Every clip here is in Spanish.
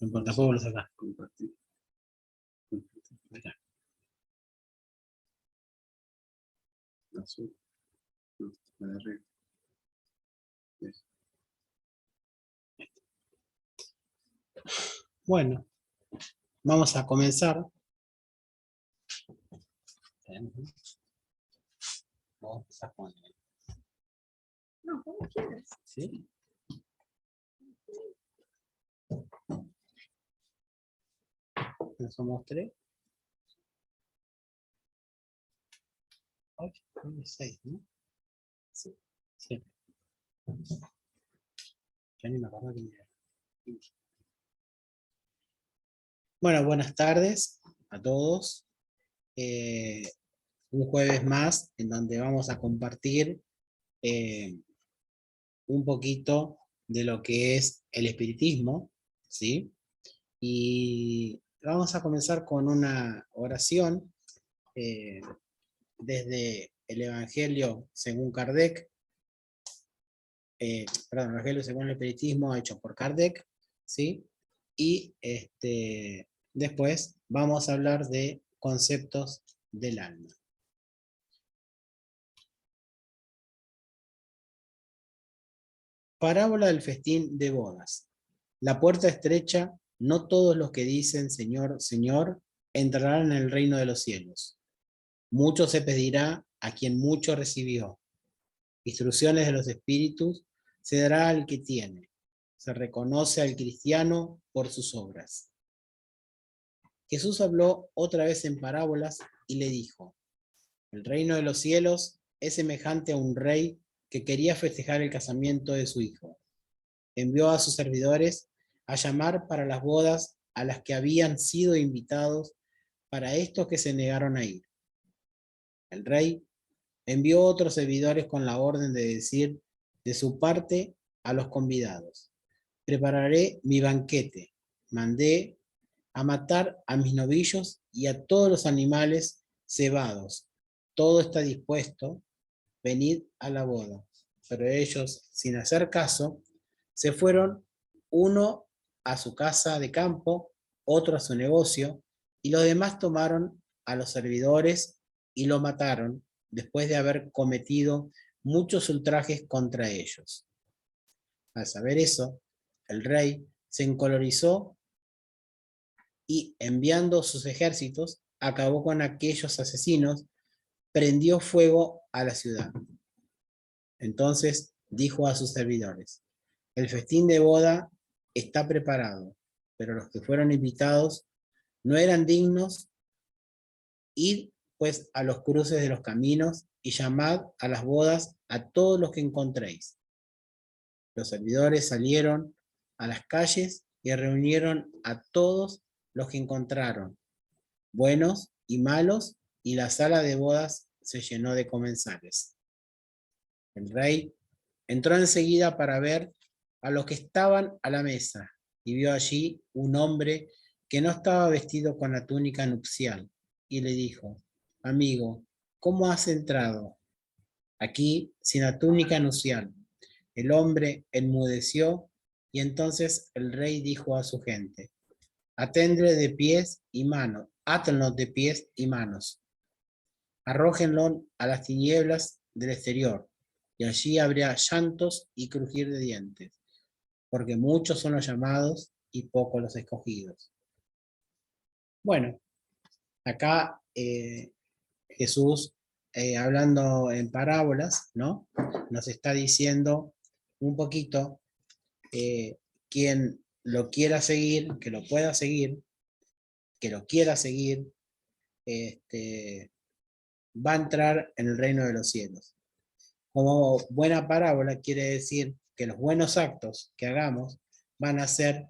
En portafolio lo sacás. Compartir. Acá. Azul. No, la de arriba. Eso. Bueno, vamos a comenzar. Vamos a empezar con el... No, como quieras. ¿Sí? Somos 3. 8, 9, 6, ¿no? Sí. Sí. Ya ni me acuerdo quién era. Bueno, buenas tardes a todos. Un jueves más en donde vamos a compartir un poquito de lo que es el espiritismo, ¿sí? Y vamos a comenzar con una oración desde el Evangelio según Kardec, perdón, el Evangelio según el espiritismo hecho por Kardec, ¿sí? Y después vamos a hablar de conceptos del alma. Parábola del festín de bodas. La puerta estrecha, no todos los que dicen Señor, Señor, entrarán en el reino de los cielos. Mucho se pedirá a quien mucho recibió. Instrucciones de los espíritus se dará al que tiene. Se reconoce al cristiano por sus obras. Jesús habló otra vez en parábolas y le dijo: el reino de los cielos es semejante a un rey que quería festejar el casamiento de su hijo. Envió a sus servidores a llamar para las bodas a las que habían sido invitados, para estos que se negaron a ir. El rey envió otros servidores con la orden de decir de su parte a los convidados: prepararé mi banquete, mandé a matar a mis novillos y a todos los animales cebados. Todo está dispuesto, venid a la boda. Pero ellos, sin hacer caso, se fueron, uno a su casa de campo, otro a su negocio, y los demás tomaron a los servidores y lo mataron, después de haber cometido muchos ultrajes contra ellos. Al saber eso, el rey se encolorizó y, enviando sus ejércitos, acabó con aquellos asesinos, prendió fuego a la ciudad. Entonces dijo a sus servidores: el festín de boda está preparado, pero los que fueron invitados no eran dignos. Id pues a los cruces de los caminos y llamad a las bodas a todos los que encontréis. Los servidores salieron a las calles y reunieron a todos los que encontraron, buenos y malos, y la sala de bodas se llenó de comensales. El rey entró enseguida para ver a los que estaban a la mesa, y vio allí un hombre que no estaba vestido con la túnica nupcial, y le dijo: amigo, ¿cómo has entrado aquí sin la túnica nupcial? El hombre enmudeció, y entonces el rey dijo a su gente: aténle de pies y manos, átenlo de pies y manos, arrójenlo a las tinieblas del exterior, y allí habría llantos y crujir de dientes, porque muchos son los llamados y pocos los escogidos. Bueno, acá Jesús, hablando en parábolas, ¿no? Nos está diciendo un poquito, quien lo quiera seguir, que lo pueda seguir, que lo quiera seguir, va a entrar en el reino de los cielos. Como buena parábola quiere decir que los buenos actos que hagamos van a ser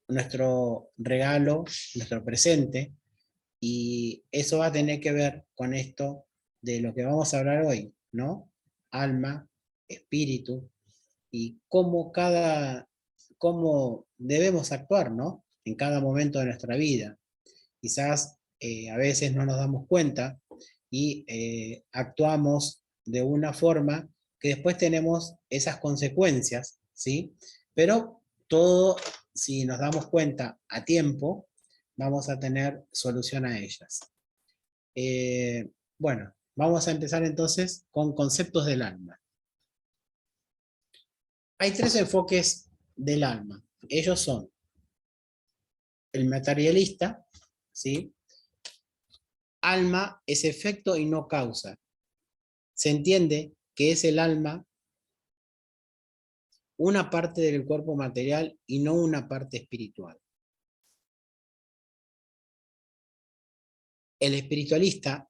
nuestro regalo, nuestro presente, y eso va a tener que ver con esto de lo que vamos a hablar hoy, ¿no? Alma, espíritu, y cómo debemos actuar, ¿no? En cada momento de nuestra vida. Quizás a veces no nos damos cuenta y actuamos de una forma que después tenemos esas consecuencias, ¿sí? Pero todo si nos damos cuenta a tiempo, vamos a tener solución a ellas. Bueno, vamos a empezar entonces con conceptos del alma. Hay tres enfoques del alma. Ellos son el materialista, ¿sí? Alma es efecto y no causa. Se entiende que es el alma una parte del cuerpo material y no una parte espiritual. El espiritualista,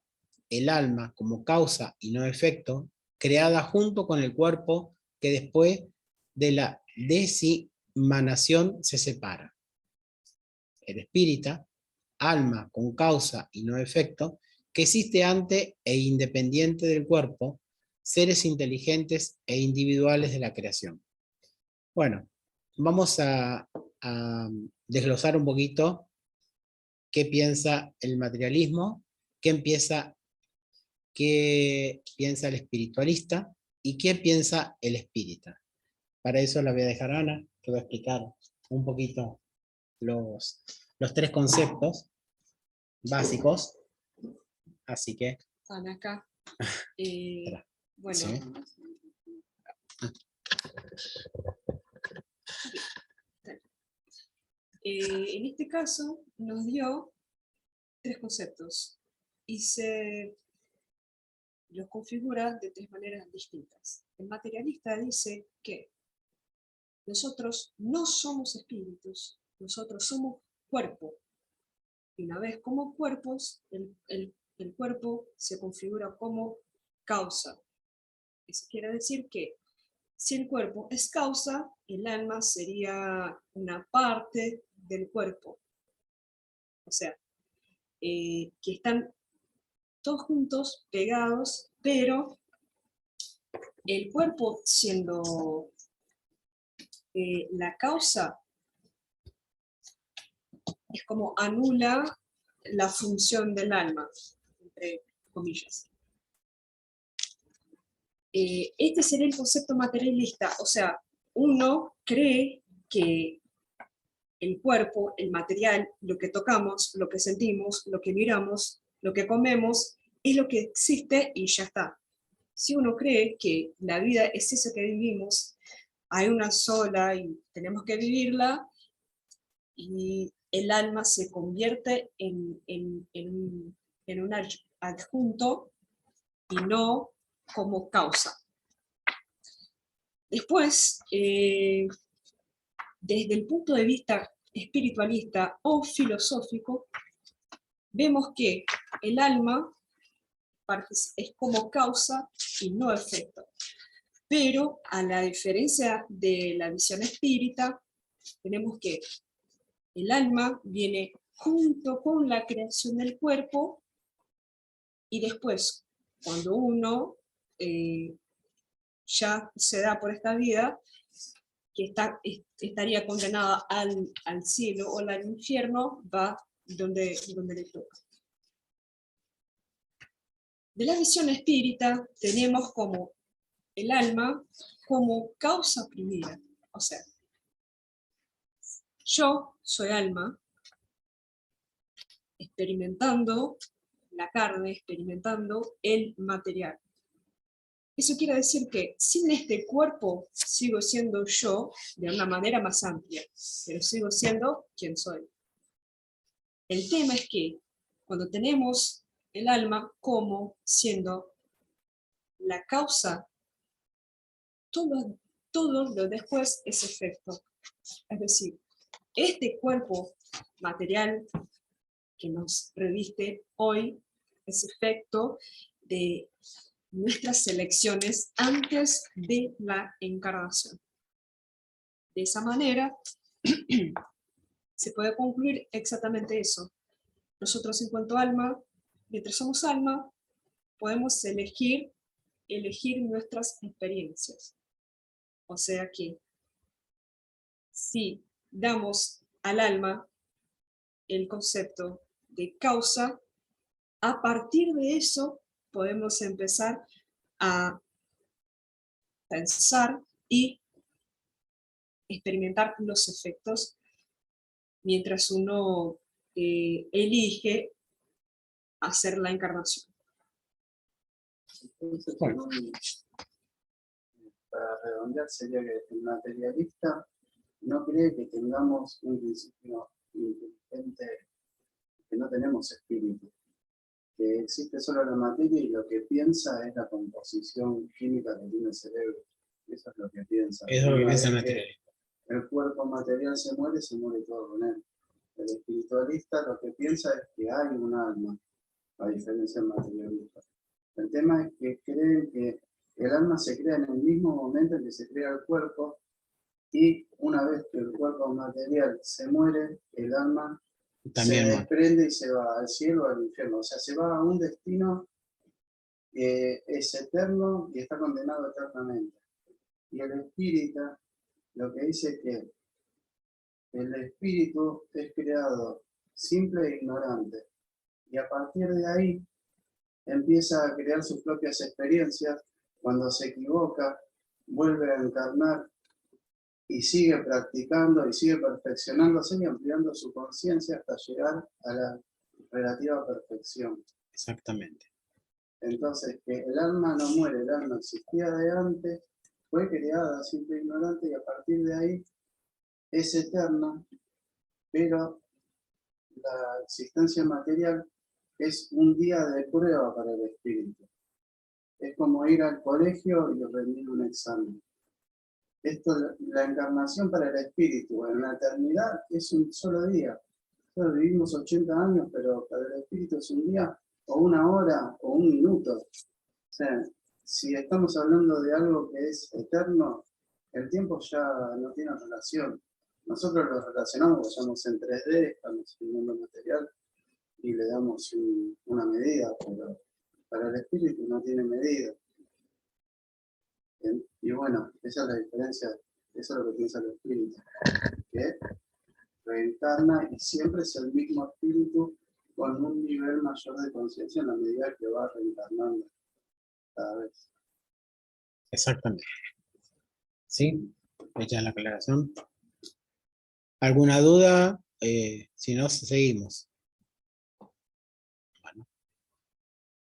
el alma como causa y no efecto, creada junto con el cuerpo que después de la desimanación se separa. El espírita, alma con causa y no efecto, que existe ante e independiente del cuerpo, seres inteligentes e individuales de la creación. Bueno, vamos a desglosar un poquito qué piensa el materialismo, qué piensa el espiritualista y qué piensa el espírita. Para eso la voy a dejar a Ana, que va a explicar un poquito los tres conceptos básicos. Así que... Están acá. Bueno. ¿Sí? En este caso nos dio tres conceptos y se los configura de tres maneras distintas. El materialista dice que nosotros no somos espíritus, nosotros somos cuerpo. Y una vez como cuerpos, el cuerpo se configura como causa. Eso quiere decir que si el cuerpo es causa, el alma sería una parte del cuerpo. O sea, que están todos juntos, pegados, pero el cuerpo siendo la causa, es como anula la función del alma, entre comillas. Este sería el concepto materialista, o sea, uno cree que el cuerpo, el material, lo que tocamos, lo que sentimos, lo que miramos, lo que comemos, es lo que existe y ya está. Si uno cree que la vida es eso que vivimos, hay una sola y tenemos que vivirla, y el alma se convierte en un adjunto y no como causa. Después, desde el punto de vista espiritualista o filosófico, vemos que el alma es como causa y no efecto. Pero a la diferencia de la visión espírita, tenemos que el alma viene junto con la creación del cuerpo y después, cuando uno ya se da por esta vida, que estaría condenada al cielo o al infierno, va donde le toca. De la visión espírita tenemos como el alma como causa primera, o sea, yo soy alma, experimentando la carne, experimentando el material. Eso quiere decir que sin este cuerpo sigo siendo yo de una manera más amplia, pero sigo siendo quien soy. El tema es que cuando tenemos el alma como siendo la causa, todo lo después es efecto. Es decir, este cuerpo material que nos reviste hoy es efecto de nuestras elecciones antes de la encarnación. De esa manera, se puede concluir exactamente eso. Nosotros en cuanto a alma, mientras somos alma, podemos elegir nuestras experiencias. O sea que si damos al alma el concepto de causa, a partir de eso podemos empezar a pensar y experimentar los efectos mientras uno elige hacer la encarnación. Entonces, Bueno. para redondear, sería que el materialista no cree que tengamos un principio inteligente, que no tenemos espíritu, que existe solo la materia y lo que piensa es la composición química que tiene el cerebro. Eso es lo que piensa. Eso es lo que Una piensa el vez que materialista. el cuerpo material se muere todo con él. El espiritualista lo que piensa es que hay un alma, a diferencia del materialista. El tema es que creen que el alma se crea en el mismo momento en que se crea el cuerpo, y una vez que el cuerpo material se muere, el alma También, se bueno, desprende y se va al cielo o al infierno. O sea, se va a un destino que es eterno y está condenado eternamente. Y el espírita lo que dice es que el espíritu es creado simple e ignorante. Y a partir de ahí empieza a crear sus propias experiencias. Cuando se equivoca, vuelve a encarnar y sigue practicando y sigue perfeccionándose y ampliando su conciencia hasta llegar a la relativa perfección. exactamente. Entonces, que el alma no muere, el alma existía de antes, fue creada simple e ignorante y a partir de ahí es eterna, pero la existencia material es un día de prueba para el espíritu. Es como ir al colegio y rendir un examen. Esto, la encarnación para el espíritu en la eternidad es un solo día. Nosotros vivimos 80 años, pero para el espíritu es un día, o una hora, o un minuto. O sea, si estamos hablando de algo que es eterno, el tiempo ya no tiene relación. Nosotros lo relacionamos, porque estamos en 3D, estamos en el mundo material, y le damos una medida, pero para el espíritu no tiene medida. Y bueno, esa es la diferencia, eso es lo que piensa el espíritu, que reencarna y siempre es el mismo espíritu con un nivel mayor de conciencia en la medida que va reencarnando cada vez. Exactamente. ¿Sí? Hecha la aclaración. ¿Alguna duda? Si no, seguimos. Bueno.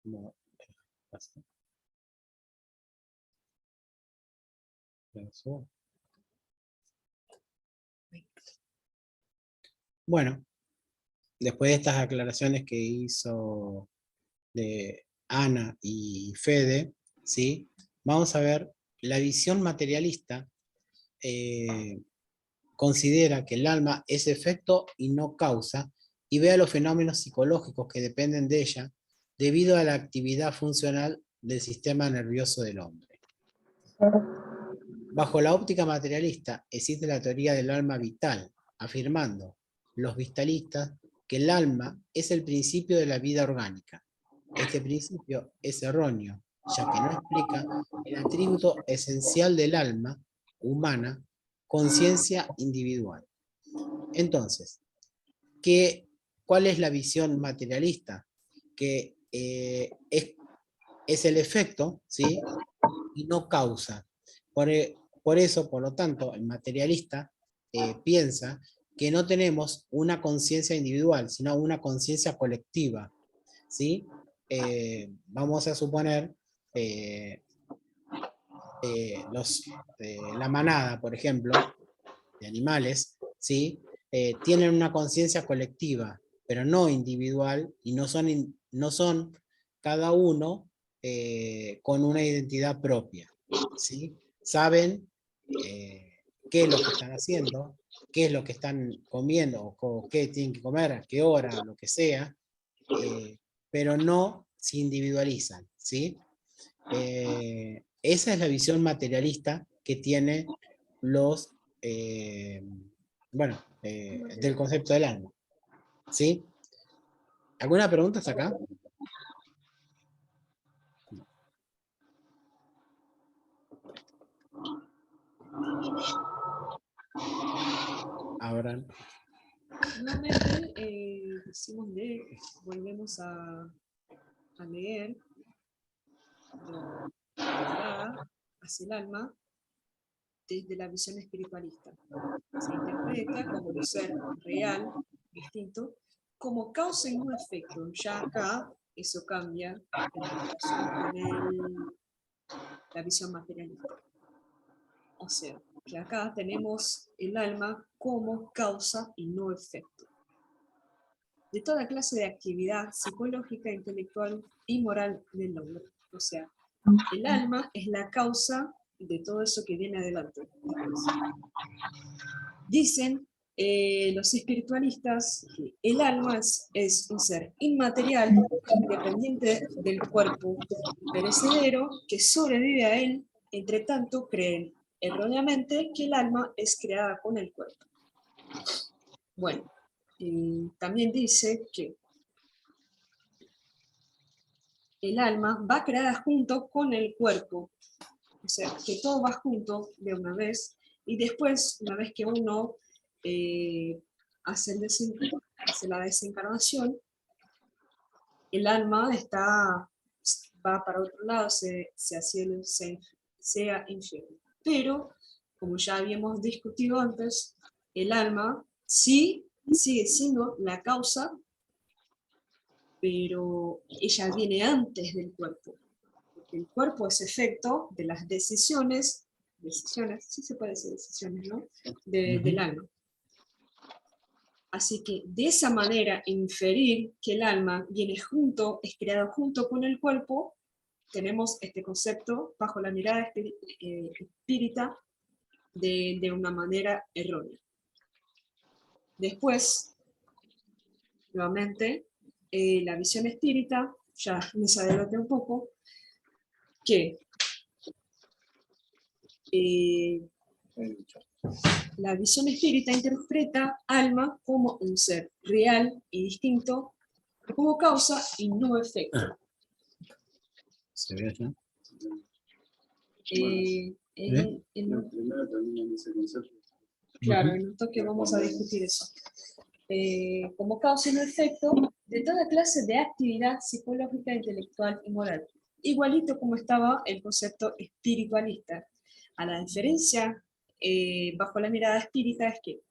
No, pasa. Eso. Bueno, después de estas aclaraciones que hizo de Ana y Fede, ¿sí? Vamos a ver, la visión materialista considera que el alma es efecto y no causa, y ve a los fenómenos psicológicos que dependen de ella debido a la actividad funcional del sistema nervioso del hombre. Bajo la óptica materialista existe la teoría del alma vital, afirmando los vitalistas que el alma es el principio de la vida orgánica. Este principio es erróneo, ya que no explica el atributo esencial del alma humana, conciencia individual. Entonces, ¿cuál es la visión materialista? Que es el efecto, ¿sí? Y no causa. Por eso, por lo tanto, el materialista piensa que no tenemos una conciencia individual, sino una conciencia colectiva, ¿sí? Vamos a suponer la manada, por ejemplo, de animales, ¿sí? Tienen una conciencia colectiva, pero no individual, y no son cada uno con una identidad propia, ¿sí? Saben qué es lo que están haciendo, qué es lo que están comiendo, o qué tienen que comer, a qué hora, lo que sea, pero no se individualizan, ¿sí? Esa es la visión materialista que tiene los, del concepto del alma, ¿sí? ¿Alguna pregunta hasta acá? Ahora, Nuevamente decimos volvemos a leer lo que da hacia el alma desde la visión espiritualista. Se interpreta como un ser real, distinto, como causa y no efecto. Ya acá eso cambia en relación con la visión materialista. O sea, que acá tenemos el alma como causa y no efecto de toda clase de actividad psicológica, intelectual y moral del hombre. O sea, el alma es la causa de todo eso que viene adelante. Dicen los espiritualistas que el alma es un ser inmaterial, independiente del cuerpo perecedero, que sobrevive a él. Entre tanto, creen erróneamente que el alma es creada con el cuerpo. Bueno, también dice que el alma va creada junto con el cuerpo, o sea, que todo va junto de una vez, y después, una vez que uno hace la desencarnación, el alma va para otro lado, sea cielo, sea infierno. Pero, como ya habíamos discutido antes, el alma sí sigue siendo la causa, pero ella viene antes del cuerpo. Porque el cuerpo es efecto de las decisiones, sí se puede decir decisiones, ¿no? Del alma. Así que de esa manera inferir que el alma viene junto, es creado junto con el cuerpo, tenemos este concepto bajo la mirada espírita de una manera errónea. Después, nuevamente, la visión espírita, ya me adelanté un poco, que la visión espírita interpreta alma como un ser real y distinto, como causa y no efecto. ¿Se ve allá? Primero también ese concepto. Claro, en un toque vamos a discutir eso. Como causa y no efecto de toda clase de actividad psicológica, intelectual y moral. Igualito como estaba el concepto espiritualista. A la diferencia bajo la mirada espírita es que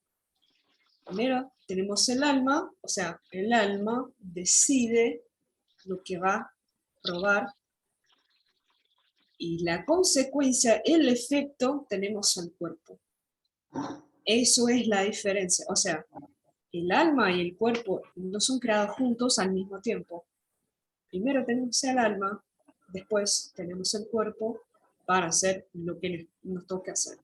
primero tenemos el alma, o sea, el alma decide lo que va a probar y la consecuencia, el efecto, tenemos al cuerpo. Eso es la diferencia, o sea, el alma y el cuerpo no son creados juntos al mismo tiempo. Primero tenemos el alma, después tenemos el cuerpo para hacer lo que nos toca hacer.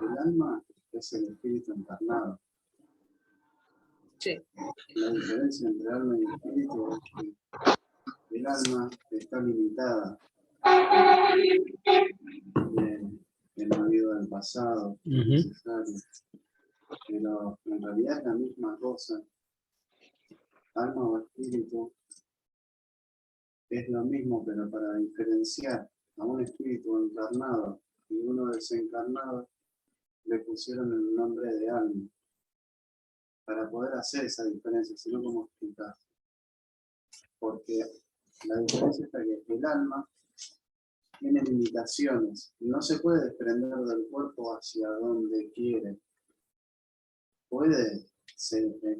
El alma es el espíritu encarnado. Sí. La diferencia entre alma y espíritu es que el alma está limitada en la vida del pasado, necesario, pero en realidad es la misma cosa. Alma o espíritu es lo mismo, pero para diferenciar a un espíritu encarnado y uno desencarnado, le pusieron el nombre de alma, para poder hacer esa diferencia, sino como explicar. Porque la diferencia está que el alma tiene limitaciones, no se puede desprender del cuerpo hacia donde quiere.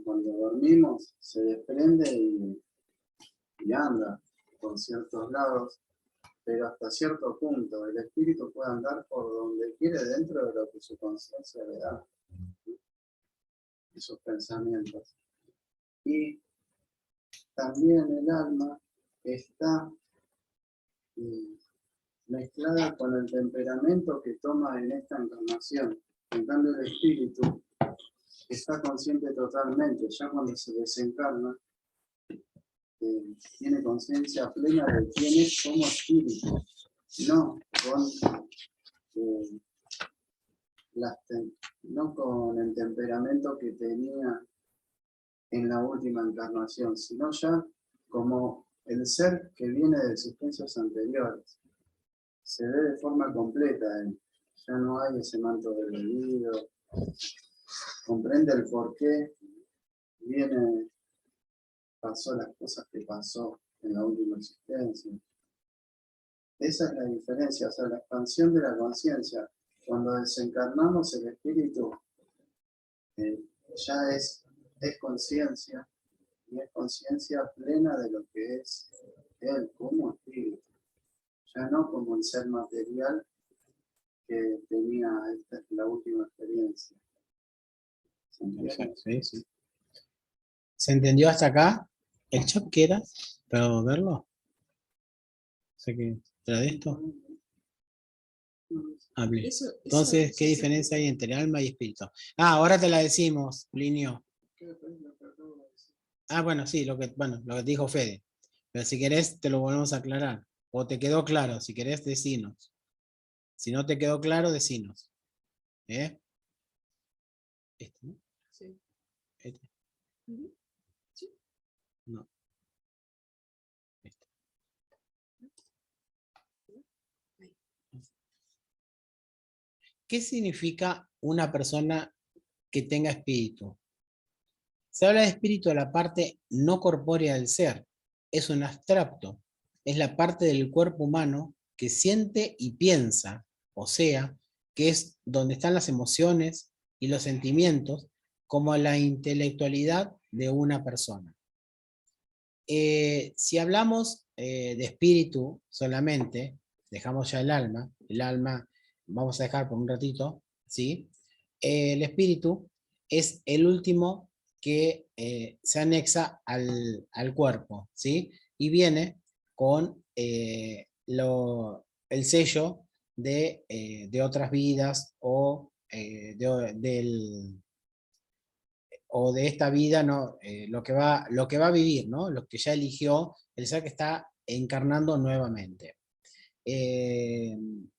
Cuando dormimos, se desprende y anda por ciertos lados, pero hasta cierto punto el espíritu puede andar por donde quiere dentro de lo que su conciencia le da, esos pensamientos. Y también el alma está mezclada con el temperamento que toma en esta encarnación. En cambio el espíritu está consciente totalmente, ya cuando se desencarna, tiene conciencia plena de quién es como espíritu, no con el temperamento que tenía en la última encarnación, sino ya como el ser que viene de existencias anteriores. Se ve de forma completa, ya no hay ese manto del olvido, comprende el por qué viene pasó las cosas que pasó en la última existencia. Esa es la diferencia, o sea, la expansión de la conciencia. Cuando desencarnamos el espíritu, ya es conciencia, y es conciencia plena de lo que es él como espíritu, ya no como el ser material que tenía la última experiencia. ¿Se entiende? Sí, sí. ¿Se entendió hasta acá? ¿El chat qué era? ¿Para verlo? O sea que, ¿era de esto? Ah, bien. Entonces, ¿qué diferencia hay entre alma y espíritu? Ah, ahora te la decimos, Linio. Ah, bueno, sí, lo que te dijo Fede. Pero si querés, te lo volvemos a aclarar. O te quedó claro, si querés, decinos. Si no te quedó claro, decinos. ¿Eh? Este, ¿no? Sí. Este. Ujú. Sí. No. Este. ¿Qué significa una persona que tenga espíritu? Se habla de espíritu de la parte no corpórea del ser. Es un abstracto. Es la parte del cuerpo humano que siente y piensa, o sea, que es donde están las emociones y los sentimientos, como la intelectualidad de una persona. Si hablamos de espíritu solamente, dejamos ya el alma vamos a dejar por un ratito, ¿sí? El espíritu es el último que se anexa al cuerpo, ¿sí? Y viene con el sello de otras vidas o de esta vida, ¿no? Lo que va a vivir, ¿no? Lo que ya eligió el ser que está encarnando nuevamente. En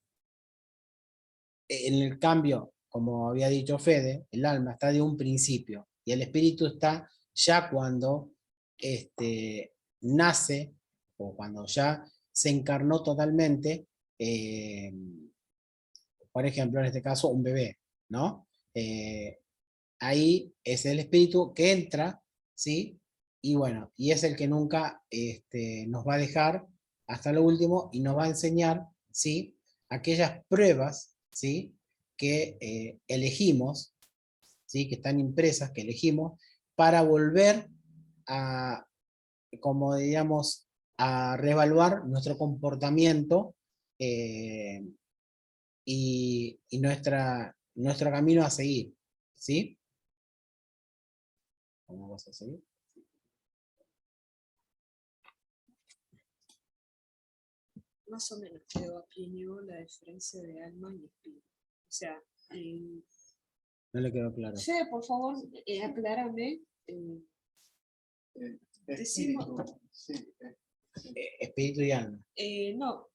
el cambio, como había dicho Fede, el alma está de un principio y el espíritu está ya cuando nace o cuando ya se encarnó totalmente, por ejemplo, en este caso, un bebé, ¿no? Ahí es el espíritu que entra, ¿sí? Y bueno, y es el que nunca nos va a dejar hasta lo último y nos va a enseñar, ¿sí? Aquellas pruebas, ¿sí? Que elegimos, ¿sí? Que están impresas, que elegimos, para volver a, como digamos, a reevaluar nuestro comportamiento eh, y nuestro camino a seguir, ¿sí? ¿Cómo vas a seguir? Más o menos quedó a Plinio la diferencia de alma y espíritu. O sea, No le quedó claro. Fede, por favor, aclárame. Espíritu, sí, Espíritu y alma. No,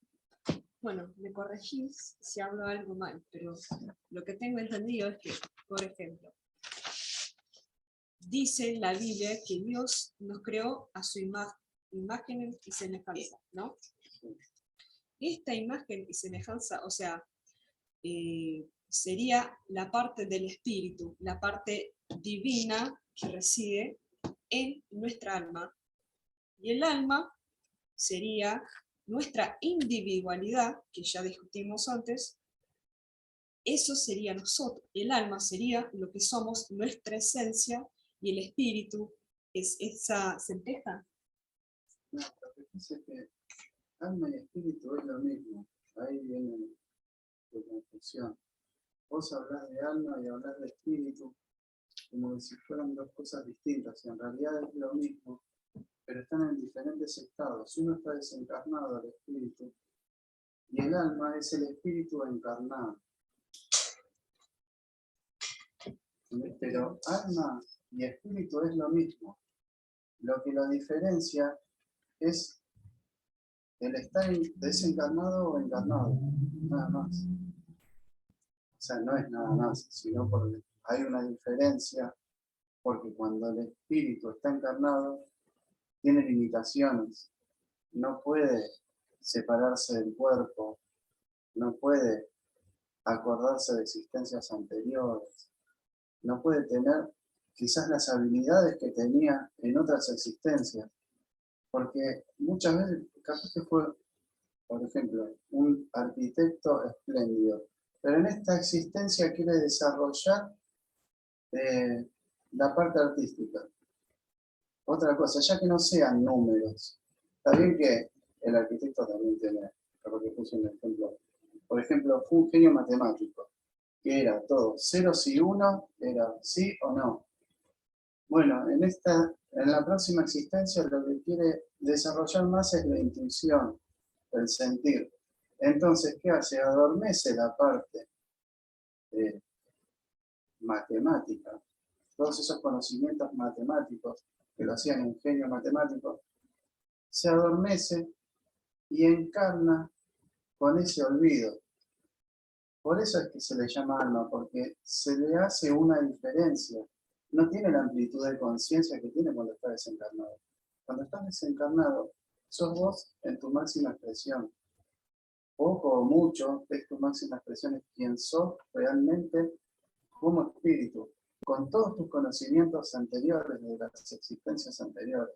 bueno, me corregís si hablo algo mal, pero lo que tengo entendido es que, por ejemplo, dice en la Biblia que Dios nos creó a su imagen y semejanza, ¿no? Esta imagen y semejanza, o sea, sería la parte del espíritu, la parte divina que reside en nuestra alma. Y el alma sería nuestra individualidad, que ya discutimos antes. Eso sería nosotros. El alma sería lo que somos, nuestra esencia, y el espíritu es esa centeja. No, lo que pasa es que alma y espíritu es lo mismo. Ahí viene la confusión. Vos hablás de alma y hablás de espíritu como si fueran dos cosas distintas, y en realidad es lo mismo, pero están en diferentes estados. Uno está desencarnado, el espíritu, y el alma es el espíritu encarnado. Pero alma y espíritu es lo mismo. Lo que lo diferencia es el estar desencarnado o encarnado, nada más. O sea, no es nada más, sino porque hay una diferencia, porque cuando el espíritu está encarnado, tiene limitaciones, no puede separarse del cuerpo, no puede acordarse de existencias anteriores, no puede tener quizás las habilidades que tenía en otras existencias. Porque muchas veces, capaz que fue, por ejemplo, un arquitecto espléndido, pero en esta existencia quiere desarrollar la parte artística. Otra cosa, ya que no sean números. Está bien que el arquitecto también tiene, por que puse un ejemplo. Por ejemplo, fue un genio matemático, que era todo, ceros y uno, era sí o no. Bueno, en la próxima existencia lo que quiere desarrollar más es la intuición, el sentir. Entonces, ¿qué hace? Adormece la parte matemática, todos esos conocimientos matemáticos que lo hacían un genio matemático, se adormece y encarna con ese olvido. Por eso es que se le llama alma, porque se le hace una diferencia. No tiene la amplitud de conciencia que tiene cuando está desencarnado. Cuando estás desencarnado, sos vos en tu máxima expresión. Poco o mucho es tu máxima expresión, es quien sos realmente como espíritu, con todos tus conocimientos anteriores de las existencias anteriores.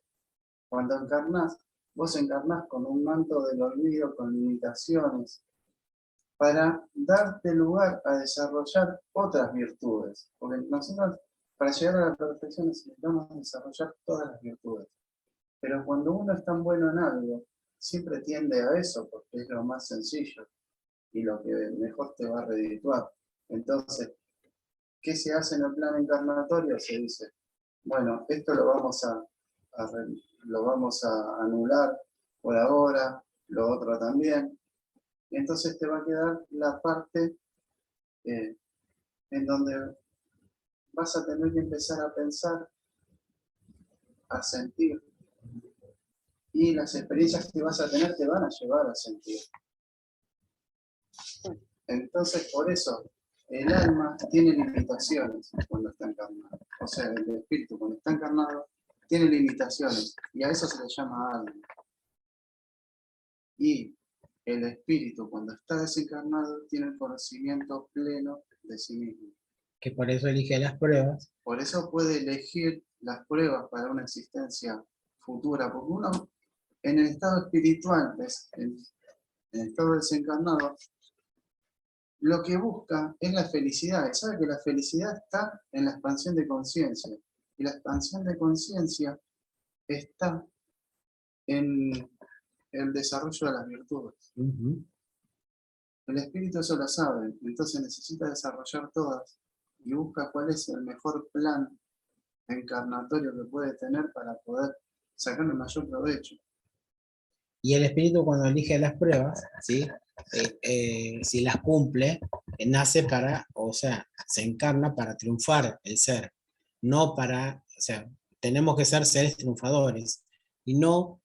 Cuando encarnás, vos encarnás con un manto del olvido, con limitaciones, para darte lugar a desarrollar otras virtudes. Porque nosotros, para llegar a la perfección, necesitamos desarrollar todas las virtudes. Pero cuando uno es tan bueno en algo, siempre tiende a eso, porque es lo más sencillo y lo que mejor te va a redituar. Entonces, ¿qué se hace en el plano encarnatorio? Se dice, bueno, esto lo vamos a anular por ahora, lo otro también. Y entonces te va a quedar la parte en donde vas a tener que empezar a pensar, a sentir. Y las experiencias que vas a tener te van a llevar a sentir. Entonces, por eso, el alma tiene limitaciones cuando está encarnado. O sea, el espíritu cuando está encarnado tiene limitaciones. Y a eso se le llama alma. Y el espíritu cuando está desencarnado tiene el conocimiento pleno de sí mismo. Que por eso elige las pruebas. Por eso puede elegir las pruebas para una existencia futura. Porque uno en el estado espiritual, en el estado desencarnado, lo que busca es la felicidad. Y sabe que la felicidad está en la expansión de conciencia. Y la expansión de conciencia está en el desarrollo de las virtudes. El espíritu eso lo sabe, entonces necesita desarrollar todas y busca cuál es el mejor plan encarnatorio que puede tener para poder sacarle el mayor provecho. Y el espíritu cuando elige las pruebas, ¿sí? Si las cumple, nace para, o sea, se encarna para triunfar el ser, no para, o sea, tenemos que ser seres triunfadores y no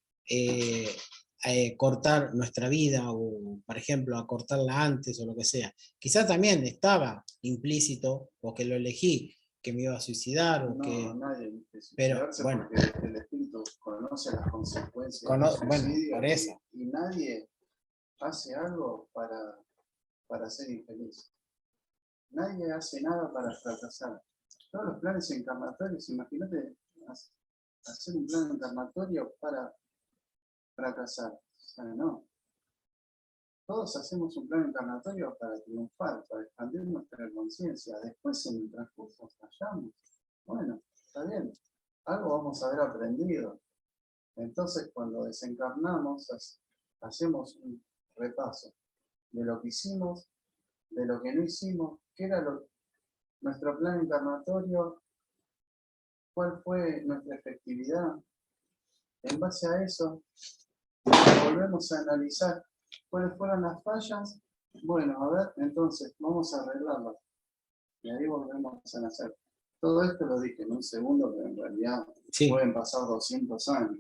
cortar nuestra vida o, por ejemplo, acortarla antes o lo que sea. Quizás también estaba implícito, o que lo elegí, que me iba a suicidar o no, que... nadie Pero, bueno, porque el espíritu conoce las consecuencias del bueno, suicidio por eso. y nadie hace algo para ser infeliz. Nadie hace nada para fracasar. Todos los planes encarnatorios, imagínate hacer un plan encarnatorio para fracasar. O sea, no. Todos hacemos un plan encarnatorio para triunfar, para expandir nuestra conciencia. Después en el transcurso fallamos. Bueno, está bien. Algo vamos a haber aprendido. Entonces cuando desencarnamos hacemos un repaso de lo que hicimos, de lo que no hicimos, qué era nuestro plan encarnatorio, cuál fue nuestra efectividad. En base a eso, volvemos a analizar cuáles fueron las fallas. Bueno, a ver, entonces vamos a arreglarlas. Y ahí volvemos a nacer. Todo esto lo dije en un segundo, pero en realidad Sí. pueden pasar 200 años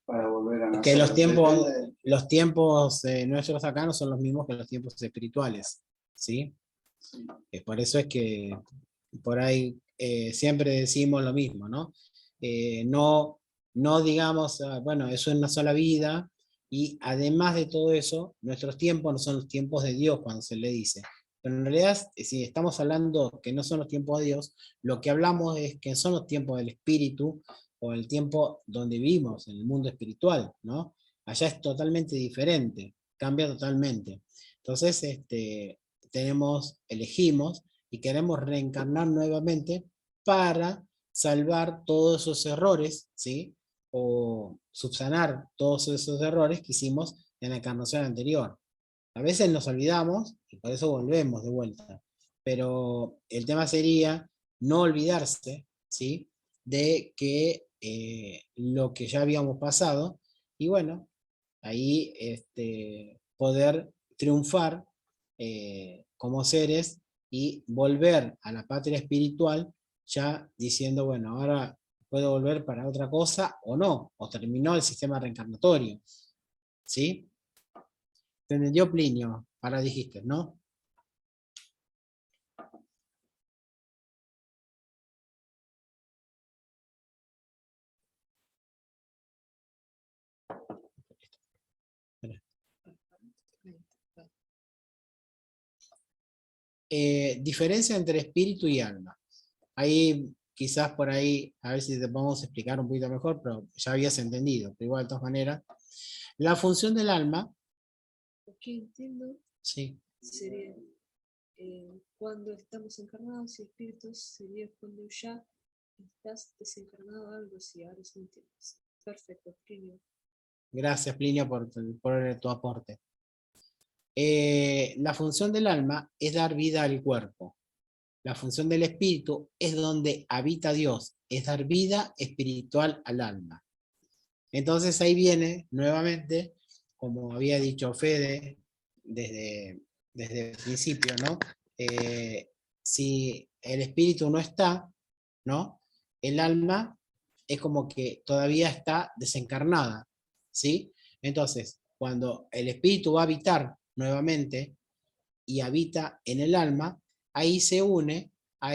para volver a nacer. Que los tiempos nuestros acá no son los mismos que los tiempos espirituales, ¿sí? Sí. Por eso es que por ahí siempre decimos lo mismo, ¿no? No digamos, bueno, eso es una sola vida, y además de todo eso, nuestros tiempos no son los tiempos de Dios cuando se le dice. Pero en realidad, si estamos hablando que no son los tiempos de Dios, lo que hablamos es que son los tiempos del espíritu, o el tiempo donde vivimos, en el mundo espiritual, ¿no? Allá es totalmente diferente, cambia totalmente. Entonces, elegimos y queremos reencarnar nuevamente para salvar todos esos errores, ¿sí? O subsanar todos esos errores que hicimos en la encarnación anterior. A veces nos olvidamos y por eso volvemos de vuelta. Pero el tema sería no olvidarse, ¿sí? De que lo que ya habíamos pasado, y bueno, ahí poder triunfar como seres y volver a la patria espiritual ya diciendo, bueno, ahora puedo volver para otra cosa o no, o terminó el sistema reencarnatorio, ¿sí? Te entendió Plinio, ahora dijiste, ¿no? Diferencia entre espíritu y alma. Ahí, quizás por ahí, a ver si te podemos explicar un poquito mejor, pero ya habías entendido, pero igual de todas maneras. La función del alma, Lo que entiendo sí, sería cuando estamos encarnados y espíritus, sería cuando ya estás desencarnado, algo así, ahora sí entiendes. Perfecto, Plinio. gracias Plinio por tu aporte. La función del alma es dar vida al cuerpo. La función del espíritu es donde habita Dios, es dar vida espiritual al alma. Entonces ahí viene nuevamente, como había dicho Fede desde el principio, ¿no? Si el espíritu no está, ¿no? El alma es como que todavía está desencarnada, ¿sí? Entonces, cuando el espíritu va a habitar nuevamente y habita en el alma, ahí se une a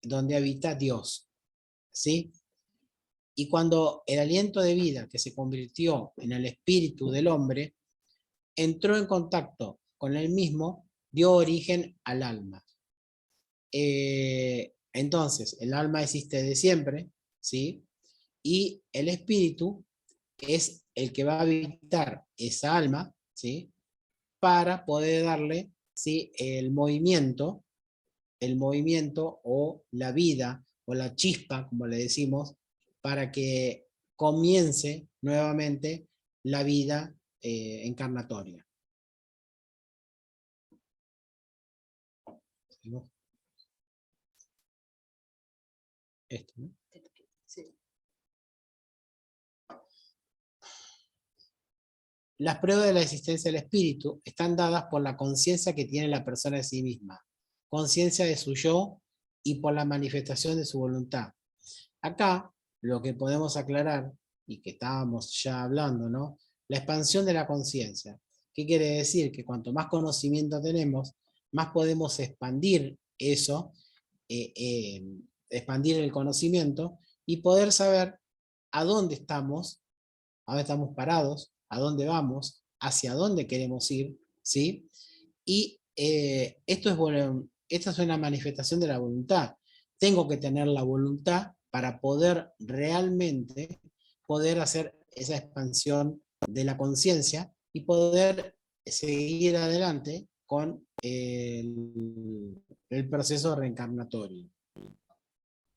donde habita Dios, ¿sí? Y cuando el aliento de vida que se convirtió en el espíritu del hombre entró en contacto con él mismo, dio origen al alma. Entonces, el alma existe de siempre, ¿sí? Y el espíritu es el que va a habitar esa alma, ¿sí? Para poder darle, ¿sí? El movimiento o la vida o la chispa, como le decimos, para que comience nuevamente la vida encarnatoria. Esto, ¿no? Sí. Las pruebas de la existencia del espíritu están dadas por la conciencia que tiene la persona de sí misma, conciencia de su yo y por la manifestación de su voluntad. Acá lo que podemos aclarar, y que estábamos ya hablando, ¿no? La expansión de la conciencia. ¿Qué quiere decir? Que cuanto más conocimiento tenemos, más podemos expandir eso, expandir el conocimiento y poder saber a dónde estamos parados, a dónde vamos, hacia dónde queremos ir, ¿sí? Y esta es una manifestación de la voluntad. Tengo que tener la voluntad para poder realmente poder hacer esa expansión de la conciencia y poder seguir adelante con el proceso reencarnatorio.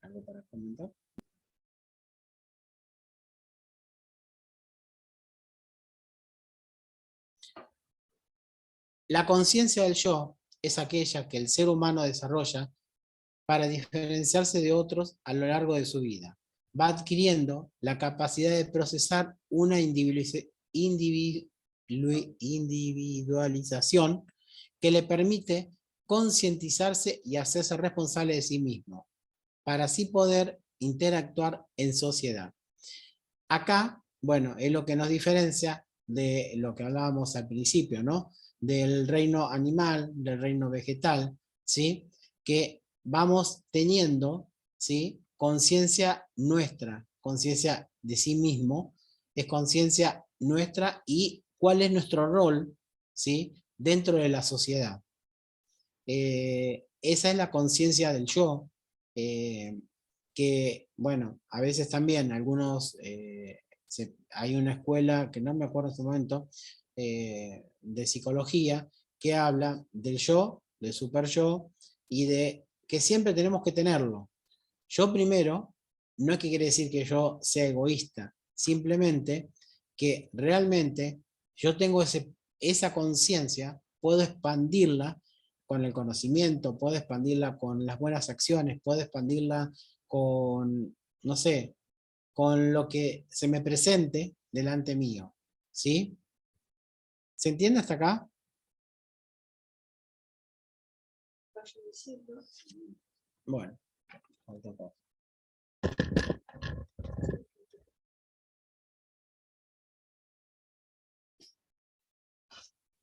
¿Algo para comentar? La conciencia del yo es aquella que el ser humano desarrolla para diferenciarse de otros a lo largo de su vida. Va adquiriendo la capacidad de procesar una individualización que le permite concientizarse y hacerse responsable de sí mismo, para así poder interactuar en sociedad. Acá, bueno, es lo que nos diferencia de lo que hablábamos al principio, ¿no? Del reino animal, del reino vegetal, ¿sí? Que vamos teniendo, ¿sí? Conciencia nuestra, conciencia de sí mismo, es conciencia nuestra y cuál es nuestro rol, ¿sí? Dentro de la sociedad. esa es la conciencia del yo, que, bueno, a veces también algunos, hay una escuela, que no me acuerdo en este momento, de psicología, que habla del yo, del super yo, y de que siempre tenemos que tenerlo. Yo primero, no es que quiere decir que yo sea egoísta, simplemente que realmente yo tengo esa conciencia, puedo expandirla con el conocimiento, puedo expandirla con las buenas acciones, puedo expandirla con, no sé, con lo que se me presente delante mío. ¿Sí? ¿Se entiende hasta acá? Vaya diciendo. Bueno, otra cosa.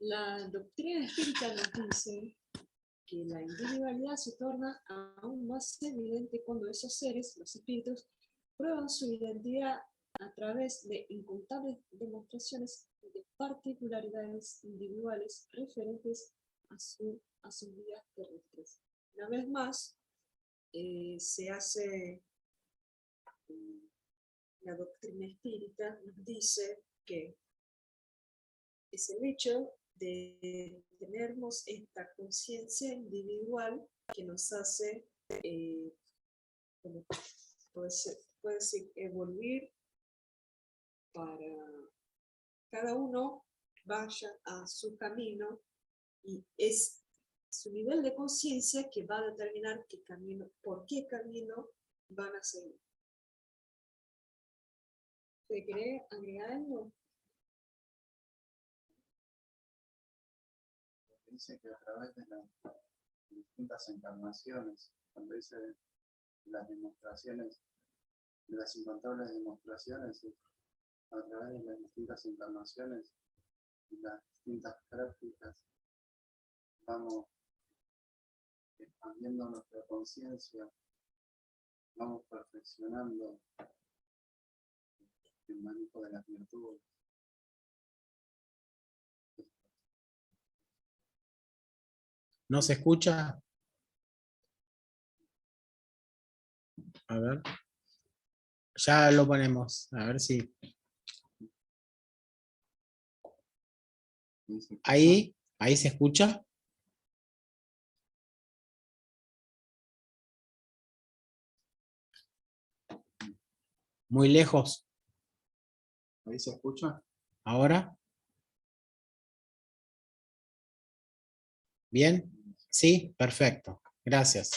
La doctrina espírita nos dice que la individualidad se torna aún más evidente cuando esos seres, los espíritus, prueban su identidad a través de incontables demostraciones de particularidades individuales referentes a sus vidas terrestres. Una vez más, se hace, la doctrina espírita nos dice que es el hecho de tenernos esta conciencia individual que nos hace, como puede decir, evoluir para cada uno vaya a su camino, y es su nivel de conciencia que va a determinar qué camino, por qué camino van a seguir. ¿Te quiere agregar algo? Dice que a través de las distintas encarnaciones, cuando dice las demostraciones, de las incontables demostraciones, a través de las distintas encarnaciones y las distintas prácticas, vamos expandiendo nuestra conciencia, vamos perfeccionando el manejo de las virtudes. ¿No se escucha? A ver. Ya lo ponemos. A ver si. Ahí se escucha. Muy lejos. ¿Ahí se escucha? Ahora. ¿Bien? Sí, perfecto. Gracias.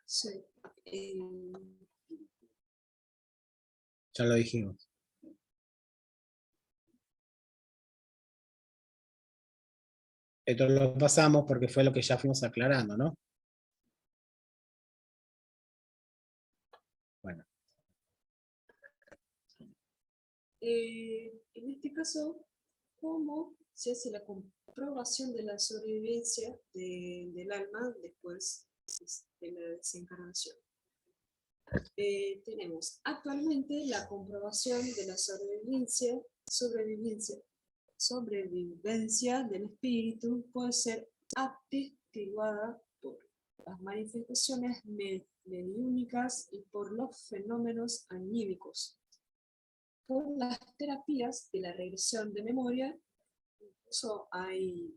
Sí. Ya lo dijimos. Esto lo pasamos porque fue lo que ya fuimos aclarando, ¿no? Bueno. En este caso, ¿cómo se hace la comprobación de la sobrevivencia del alma después de la desencarnación? Tenemos actualmente la comprobación de la sobrevivencia del espíritu puede ser atestiguada por las manifestaciones mediúnicas y por los fenómenos anímicos, por las terapias de la regresión de memoria. Incluso hay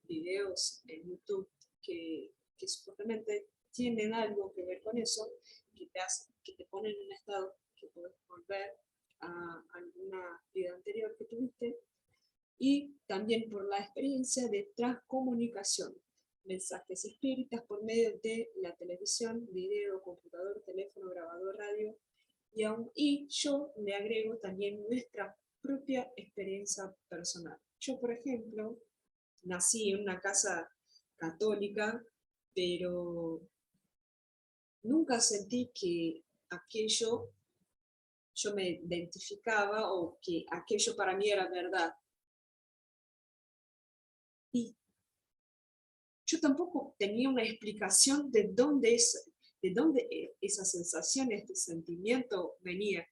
videos en YouTube que supuestamente tienen algo que ver con eso, que te ponen en un estado que puedes volver a alguna vida anterior que tuviste, y también por la experiencia de transcomunicación, mensajes espíritas por medio de la televisión, video, computador, teléfono, grabador, radio, y yo le agrego también nuestra propia experiencia personal. Yo, por ejemplo, nací en una casa católica, pero nunca sentí que aquello yo me identificaba o que aquello para mí era verdad. Y yo tampoco tenía una explicación de de dónde esa sensación, este sentimiento venía.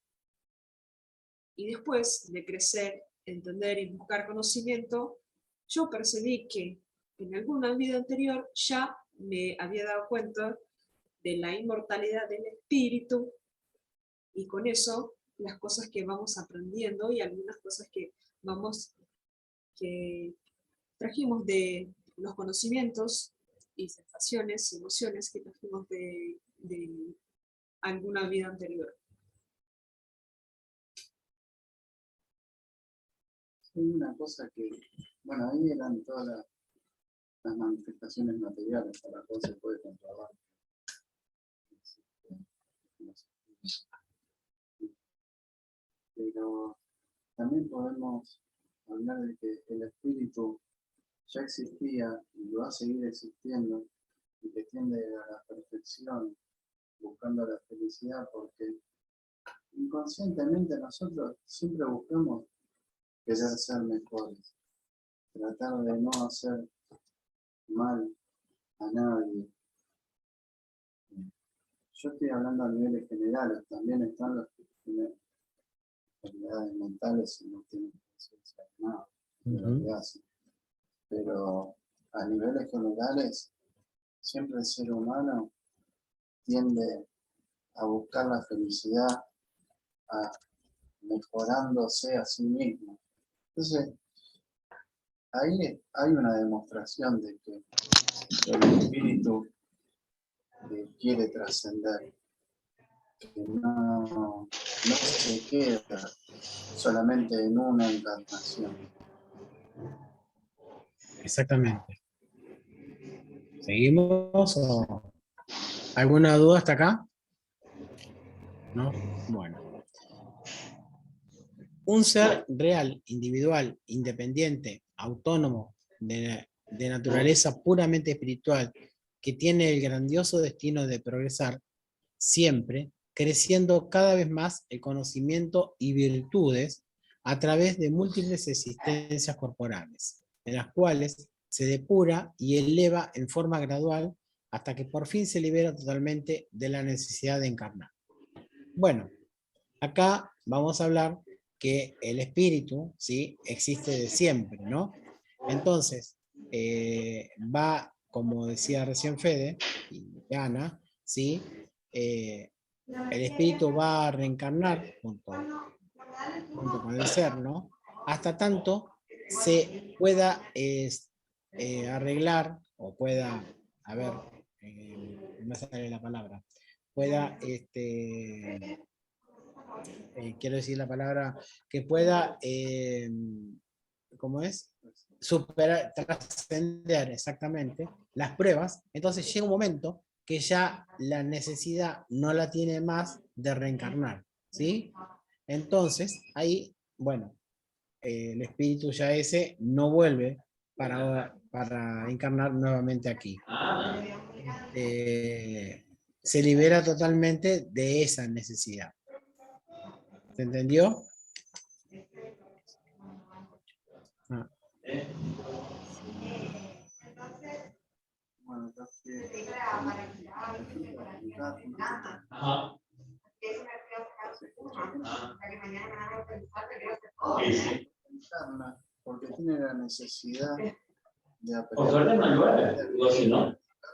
Y después de crecer, entender y buscar conocimiento, yo percibí que en alguna vida anterior ya me había dado cuenta de la inmortalidad del espíritu, y con eso las cosas que vamos aprendiendo y algunas cosas que trajimos de los conocimientos y sensaciones, emociones que trajimos de alguna vida anterior. Hay una cosa que, bueno, ahí eran todas las manifestaciones materiales a las cuales se puede comprobar. Pero también podemos hablar de que el espíritu ya existía y va a seguir existiendo y que tiende a la perfección, buscando la felicidad, porque inconscientemente nosotros siempre buscamos querer ser mejores, tratar de no hacer mal a nadie. Yo estoy hablando a niveles generales, también están los que tienen enfermedades mentales y no tienen conciencia de nada de lo que hacen. Pero a niveles generales, siempre el ser humano tiende a buscar la felicidad, a mejorándose a sí mismo. Entonces, ahí hay una demostración de que el espíritu quiere trascender, que no se queda solamente en una encarnación. Exactamente. ¿Seguimos o alguna duda hasta acá? ¿No? Bueno. Un ser real, individual, independiente, autónomo, de naturaleza puramente espiritual, que tiene el grandioso destino de progresar siempre, creciendo cada vez más el conocimiento y virtudes a través de múltiples existencias corporales, en las cuales se depura y eleva en forma gradual hasta que por fin se libera totalmente de la necesidad de encarnar. Bueno, acá vamos a hablar que el espíritu, ¿sí?, existe de siempre, ¿no? Entonces, va, como decía recién Fede y Ana, ¿sí?, el espíritu va a reencarnar junto con el ser, ¿no? Hasta tanto se pueda arreglar o pueda, a ver, no me sale la palabra, pueda, quiero decir la palabra, que pueda, ¿cómo es? Superar, trascender exactamente las pruebas. Entonces llega un momento que ya la necesidad no la tiene más de reencarnar, ¿sí? Entonces, ahí, bueno, el espíritu ya ese no vuelve para encarnar nuevamente aquí. Se libera totalmente de esa necesidad. ¿Se entendió? Ah. Bueno, porque tiene la necesidad de aprender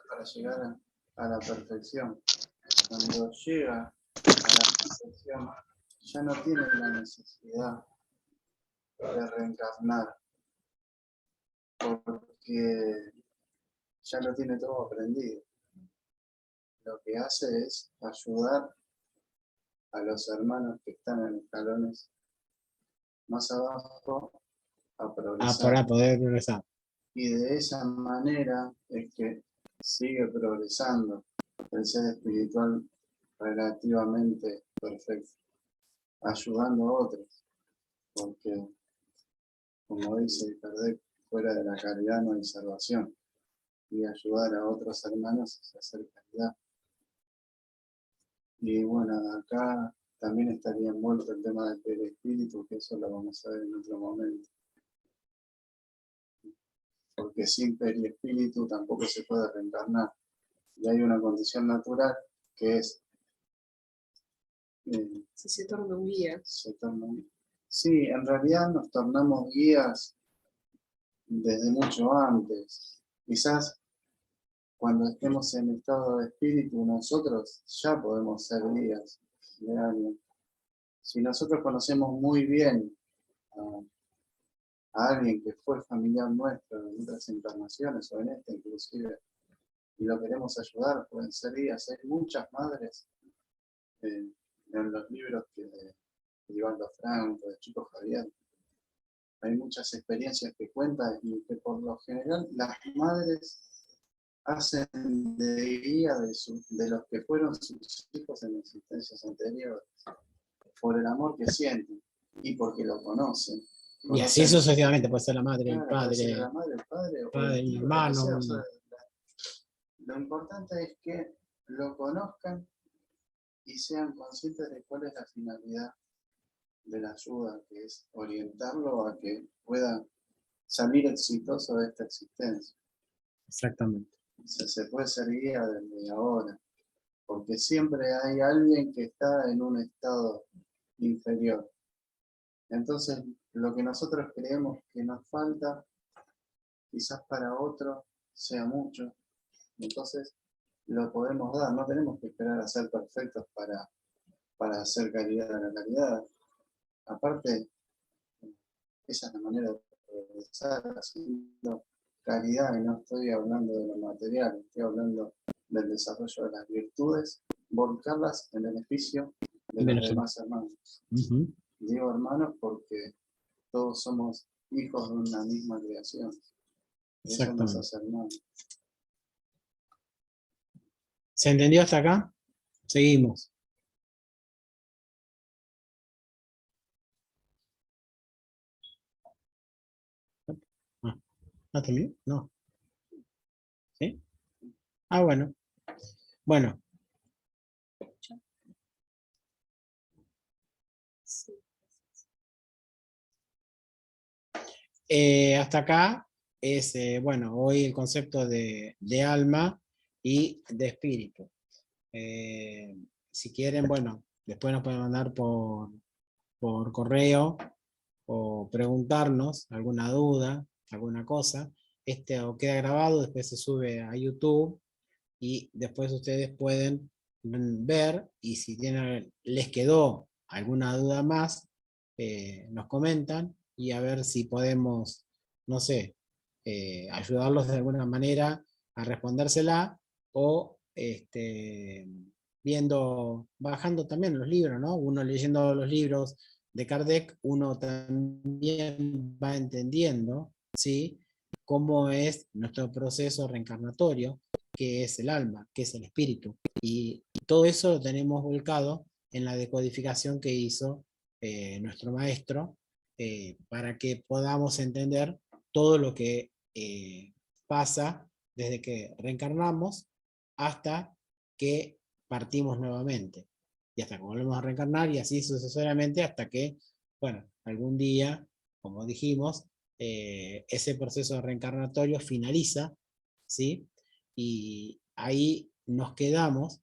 para llegar a la perfección. Cuando llega a la perfección, ya no tiene la necesidad de reencarnar, porque ya lo tiene todo aprendido. Lo que hace es ayudar a los hermanos que están en escalones más abajo a progresar. Para poder progresar. Y de esa manera es que sigue progresando el ser espiritual relativamente perfecto, ayudando a otros, porque, como dice Kardec, fuera de la caridad no hay salvación, y ayudar a otros hermanos es hacer caridad. Y bueno, acá también estaría envuelto el tema del perispíritu, que eso lo vamos a ver en otro momento. Porque sin perispíritu tampoco se puede reencarnar. Y hay una condición natural que es... Si se torna un guía. Sí, en realidad nos tornamos guías desde mucho antes. Quizás cuando estemos en estado de espíritu, nosotros ya podemos ser guías de alguien. Si nosotros conocemos muy bien a alguien que fue familiar nuestro en otras encarnaciones o en esta inclusive, y lo queremos ayudar, pueden ser guías. Hay muchas madres en los libros de Divaldo Franco, de Chico Javier. Hay muchas experiencias que cuentan y que por lo general las madres hacen de guía de los que fueron sus hijos en existencias anteriores, por el amor que sienten y porque lo conocen. Y así sucesivamente, puede ser la madre, el Claro, puede ser padre, la madre, el padre, o padre, el el tío, hermano. lo que sea. O sea, lo importante es que lo conozcan y sean conscientes de cuál es la finalidad de la ayuda, que es orientarlo a que pueda salir exitoso de esta existencia. Exactamente. Se puede ser guía desde ahora, porque siempre hay alguien que está en un estado inferior. Entonces, lo que nosotros creemos que nos falta, quizás para otro sea mucho. Entonces, lo podemos dar. No tenemos que esperar a ser perfectos para hacer caridad a la caridad. Aparte, esa es la manera de progresar haciendo caridad, y no estoy hablando de lo material, estoy hablando del desarrollo de las virtudes, volcarlas en beneficio de los demás hermanos. Digo hermanos porque todos somos hijos de una misma creación. Eso nos hace hermanos. ¿Se entendió hasta acá? Seguimos. ¿No terminó? No. ¿Sí? Ah, bueno. Bueno. Hasta acá es, bueno, hoy el concepto de alma y de espíritu. Si quieren, bueno, después nos pueden mandar por correo o preguntarnos alguna duda, alguna cosa. O queda grabado, después se sube a YouTube y después ustedes pueden ver, y si les quedó alguna duda más, nos comentan y a ver si podemos, no sé, ayudarlos de alguna manera a respondérsela, o bajando también los libros, ¿no? Uno leyendo los libros de Kardec, uno también va entendiendo, ¿sí?, cómo es nuestro proceso reencarnatorio, qué es el alma, qué es el espíritu. Y todo eso lo tenemos volcado en la decodificación que hizo nuestro maestro, para que podamos entender todo lo que pasa desde que reencarnamos hasta que partimos nuevamente, y hasta que volvemos a reencarnar, y así sucesivamente hasta que, bueno, algún día, como dijimos, ese proceso reencarnatorio finaliza, ¿sí? Y ahí nos quedamos,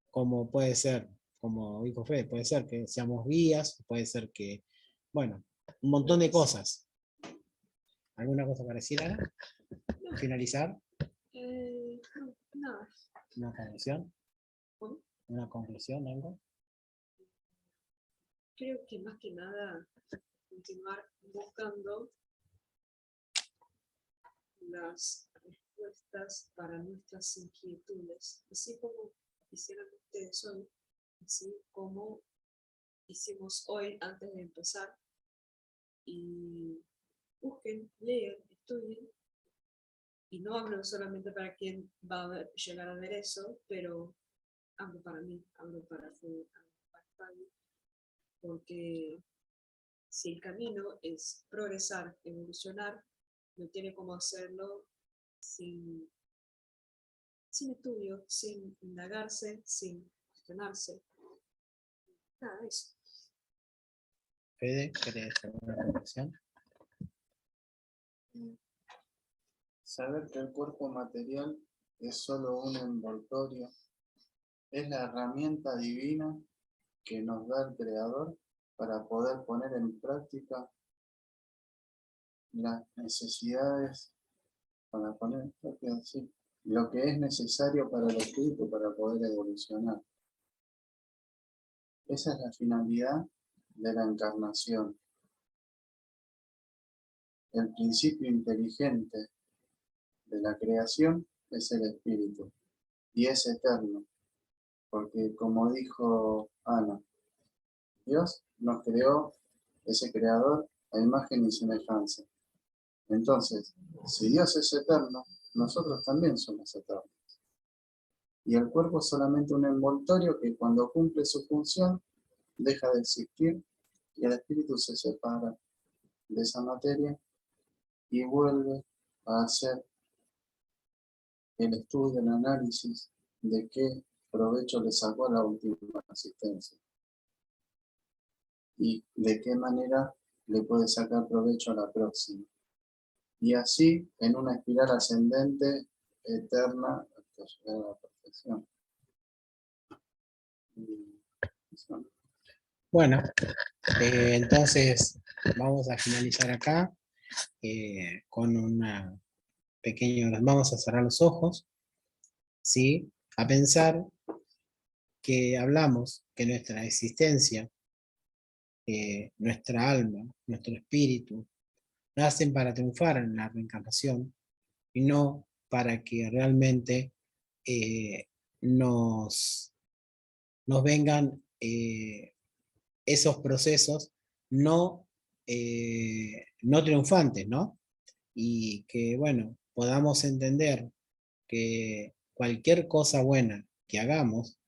como puede ser, como dijo Fede, puede ser que seamos guías, puede ser que, bueno, un montón de cosas. ¿Alguna cosa parecida? ¿Finalizar? No. ¿Una conclusión? ¿Una conclusión, algo? Creo que más que nada continuar buscando las respuestas para nuestras inquietudes, así como hicieron ustedes hoy, así como hicimos hoy antes de empezar. Y busquen, lean, estudien. Y no hablo solamente para quien va a llegar a ver eso, pero hablo para mí, hablo para Fede, hablo para Fabi, porque si el camino es progresar, evolucionar, no tiene cómo hacerlo sin estudio, sin indagarse, sin cuestionarse. Nada de eso. Fede, ¿querés alguna conclusión? Saber que el cuerpo material es solo un envoltorio, es la herramienta divina que nos da el Creador para poder poner en práctica las necesidades, para poner en práctica, sí, lo que es necesario para el espíritu para poder evolucionar. Esa es la finalidad de la encarnación. El principio inteligente de la creación es el espíritu y es eterno, porque como dijo Ana, Dios nos creó, ese creador, a imagen y semejanza. Entonces, si Dios es eterno, nosotros también somos eternos. Y el cuerpo es solamente un envoltorio que cuando cumple su función deja de existir y el espíritu se separa de esa materia y vuelve a hacer el estudio, el análisis de qué provecho le sacó a la última asistencia y de qué manera le puede sacar provecho a la próxima. Y así, en una espiral ascendente eterna hasta llegar a la perfección. Bueno, entonces vamos a finalizar acá con una pequeña... Vamos a cerrar los ojos, ¿sí? A pensar que hablamos que nuestra existencia, nuestra alma, nuestro espíritu, nacen para triunfar en la reencarnación y no para que realmente nos vengan esos procesos no triunfantes, ¿no? Y que, bueno, podamos entender que cualquier cosa buena que hagamos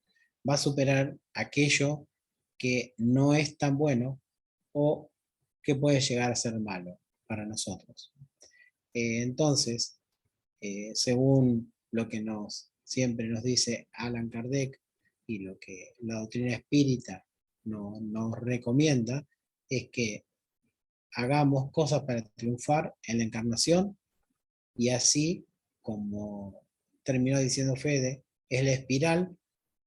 va a superar aquello que no es tan bueno o que puede llegar a ser malo para nosotros. Entonces, según lo que siempre nos dice Allan Kardec y lo que la doctrina espírita nos recomienda, es que hagamos cosas para triunfar en la encarnación y así, como terminó diciendo Fede, es la espiral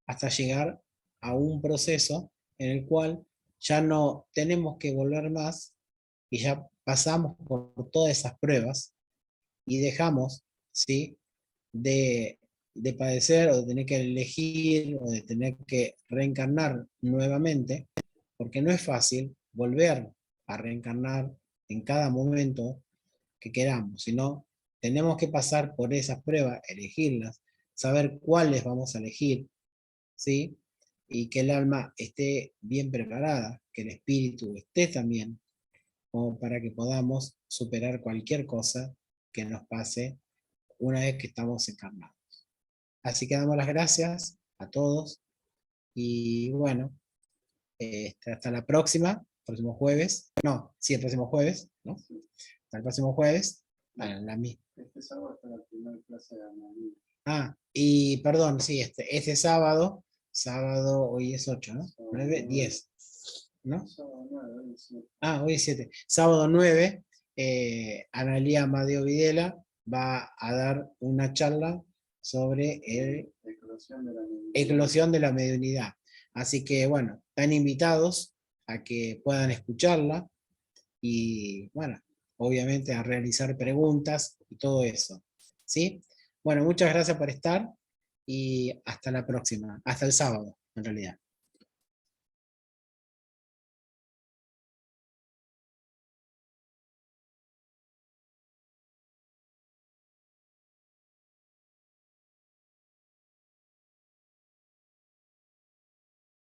hasta llegar a un proceso en el cual ya no tenemos que volver más y ya pasamos por todas esas pruebas y dejamos, ¿sí?, de padecer o de tener que elegir o de tener que reencarnar nuevamente, porque no es fácil volver a reencarnar en cada momento que queramos, sino tenemos que pasar por esas pruebas, elegirlas, saber cuáles vamos a elegir, ¿sí? Y que el alma esté bien preparada, que el espíritu esté también, como para que podamos superar cualquier cosa que nos pase una vez que estamos encarnados. Así que damos las gracias a todos y bueno, hasta la próximo jueves, no, sí, el próximo jueves, ¿no? Hasta el próximo jueves, para la misma. Este sábado está la primera clase de Analía. Ah, y perdón, sí, este sábado, hoy es 8, ¿no? 9, 10, ¿no? Sábado 9, hoy es 7. Ah, hoy es 7. Sábado 9, Analía Amadeo Videla va a dar una charla sobre eclosión de la mediunidad. Así que, bueno, están invitados a que puedan escucharla y, bueno, obviamente a realizar preguntas y todo eso. ¿Sí? Bueno, muchas gracias por estar y hasta la próxima, hasta el sábado, en realidad.